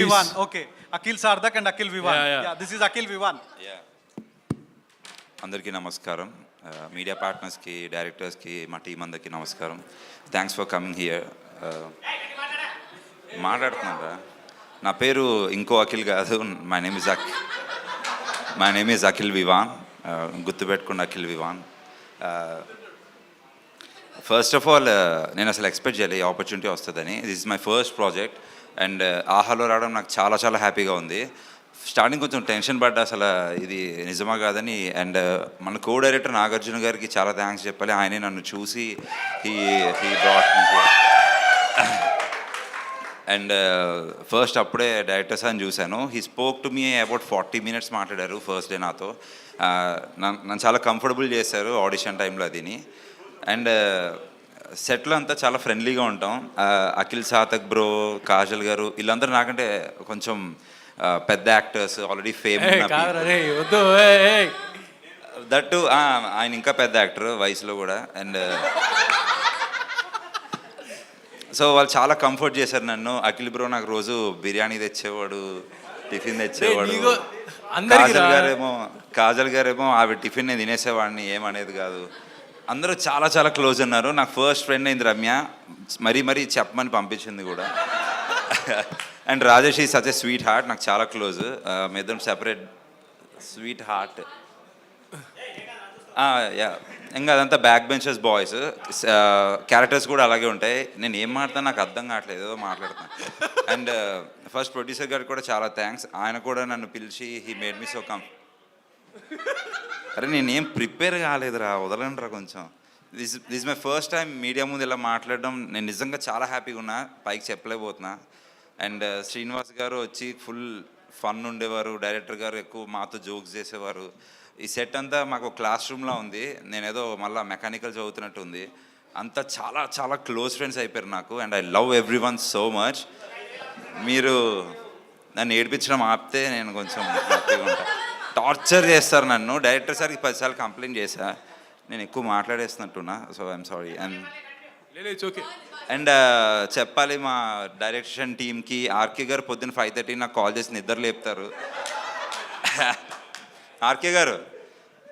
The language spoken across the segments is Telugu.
Vivan, okay. Akhil Sardak and Akhil Vivan. Yeah. This is Akhil Vivan. అందరికీ నమస్కారం. మీడియా పార్ట్నర్స్కి, డైరెక్టర్స్కి, మా టీం అందరికీ నమస్కారం. Thanks for coming here. మాట్లాడుతున్నారా? నా పేరు ఇంకో అఖిల్ కాదు. My name is Akhil Vivan. గుర్తుపెట్టుకున్న Akhil Vivan. First of all నేను అసలు ఎక్స్పెక్ట్ చేయలేదు ఈ ఆపర్చునిటీ వస్తుందని. This is my first project and ఆహాలో రావడం నాకు చాలా చాలా హ్యాపీగా ఉంది. స్టార్టింగ్ కొంచెం టెన్షన్ పడ్డా అసలు ఇది నిజమా కాదని. అండ్ మన కో డైరెక్టర్ నాగార్జున గారికి చాలా థ్యాంక్స్ చెప్పాలి. ఆయనే నన్ను చూసి he brought me here. And first అప్పుడే డైరెక్టర్ సార్ని చూశాను. He spoke to me about 40 minutes మాట్లాడారు ఫస్ట్ డే నాతో. నన్ను చాలా కంఫర్టబుల్ చేశారు ఆడిషన్ టైంలో అదిని. అండ్ సెట్లో అంతా చాలా ఫ్రెండ్లీగా ఉంటాం. అఖిల్ సాతక్ బ్రో, కాజల్ గారు వీళ్ళందరూ నాకంటే కొంచెం పెద్ద యాక్టర్స్, ఆల్రెడీ ఫేమ్ దట్టు. ఆయన ఇంకా పెద్ద యాక్టర్ వయసులో కూడా. అండ్ సో వాళ్ళు చాలా కంఫర్ట్ చేశారు నన్ను. అఖిల్ బ్రో నాకు రోజు బిర్యానీ తెచ్చేవాడు, టిఫిన్ తెచ్చేవాడు. కాజల్ గారేమో ఆవిడ టిఫిన్ నేను తినేసేవాడిని, ఏమనేది కాదు. అందరూ చాలా చాలా క్లోజ్ ఉన్నారు. నాకు ఫస్ట్ ఫ్రెండ్ అయింది రమ్య, మరీ చెప్పమని పంపించింది కూడా. అండ్ రాజేష్ ఈ సచ్ ఎ స్వీట్ హార్ట్, నాకు చాలా క్లోజ్. మేద్దరం సెపరేట్ స్వీట్ హార్ట్. యా, ఇంకా అదంతా బ్యాక్ బెంచర్స్ బాయ్స్. క్యారెక్టర్స్ కూడా అలాగే ఉంటాయి. నేను ఏం మాట్లాడతాను నాకు అర్థం కావట్లేదు, ఏదో మాట్లాడతాను. అండ్ ఫస్ట్ ప్రొడ్యూసర్ గారికి కూడా చాలా థ్యాంక్స్. ఆయన కూడా నన్ను పిలిచి he made me so come. అరే నేనేం ప్రిపేర్ కాలేదురా, వదలండిరా కొంచెం. This my first time media ముందు ఇలా మాట్లాడడం. నేను నిజంగా చాలా హ్యాపీగా ఉన్నా, పైకి చెప్పలేకపోతున్నా. అండ్ శ్రీనివాస్ గారు వచ్చి ఫుల్ ఫన్ ఉండేవారు. డైరెక్టర్ గారు ఎక్కువ మాతో జోక్స్ చేసేవారు. ఈ సెట్ అంతా మాకు క్లాస్ రూమ్లో ఉంది. నేనేదో మళ్ళీ మెకానికల్ చదువుతున్నట్టు ఉంది. అంతా చాలా చాలా క్లోజ్ ఫ్రెండ్స్ అయిపోయారు నాకు. And I love every one so much. మీరు నన్ను ఏడిపించడం ఆపితే నేను కొంచెం హ్యాపీగా ఉంటాను. టార్చర్ చేస్తారు నన్ను. డైరెక్టర్ సార్కి 10 సార్లు కంప్లైంట్ చేశా, నేను ఎక్కువ మాట్లాడేస్తున్నట్టున్నా. So I'm sorry. అండ్ చెప్పాలి మా డైరెక్షన్ టీమ్కి, ఆర్కే గారు పొద్దున్న 5:30 నాకు కాల్ చేసి నిద్ర లేపుతారు. ఆర్కే గారు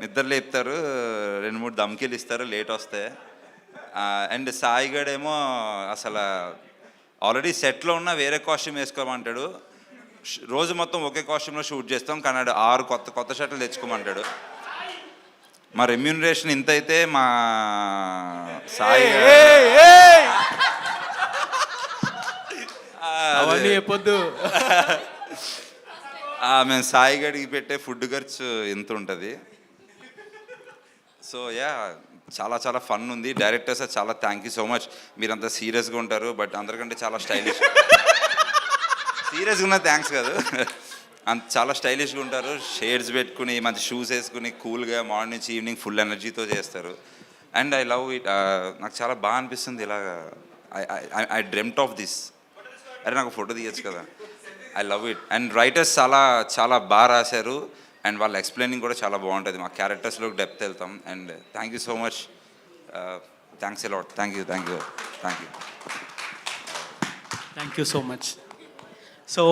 నిద్ర లేపుతారు, 2-3 దమ్కీలు ఇస్తారు లేట్ వస్తే. అండ్ సాయి గడేమో అసలు ఆల్రెడీ సెట్లో ఉన్న వేరే కాస్ట్యూమ్ వేసుకోమంటాడు. రోజు మొత్తం ఒకే కాస్ట్యూమ్లో షూట్ చేస్తాం, కానీ 6 కొత్త షర్ట్లు తెచ్చుకోమంటాడు. మా రెమ్యూనరేషన్ ఇంత అయితే మా సాయి మేము సాయి గడికి పెట్టే ఫుడ్ ఖర్చు ఎంత ఉంటుంది. సో యా, చాలా చాలా ఫన్ ఉంది. డైరెక్టర్స్ చాలా థ్యాంక్ యూ సో మచ్. మీరంతా సీరియస్గా ఉంటారు, బట్ అందరికంటే చాలా స్టైలిష్. సీరియస్గా ఉన్న థ్యాంక్స్ కాదు, అంత చాలా స్టైలిష్గా ఉంటారు. షేడ్స్ పెట్టుకుని మంచి షూస్ వేసుకుని కూల్గా మార్నింగ్ నుంచి ఈవినింగ్ ఫుల్ ఎనర్జీతో చేస్తారు. And I love it. నాకు చాలా బాగా అనిపిస్తుంది ఇలాగా. I dreamed of this. అరే నాకు ఫోటో తీయచ్చు కదా. I love it. And writers చాలా చాలా బాగా రాశారు. అండ్ వాళ్ళ ఎక్స్ప్లెయినింగ్ కూడా చాలా బాగుంటుంది. మా క్యారెక్టర్స్లో డెప్త్ వెళ్తాం. And thank you so much. Thanks a lot. Thank you so much. So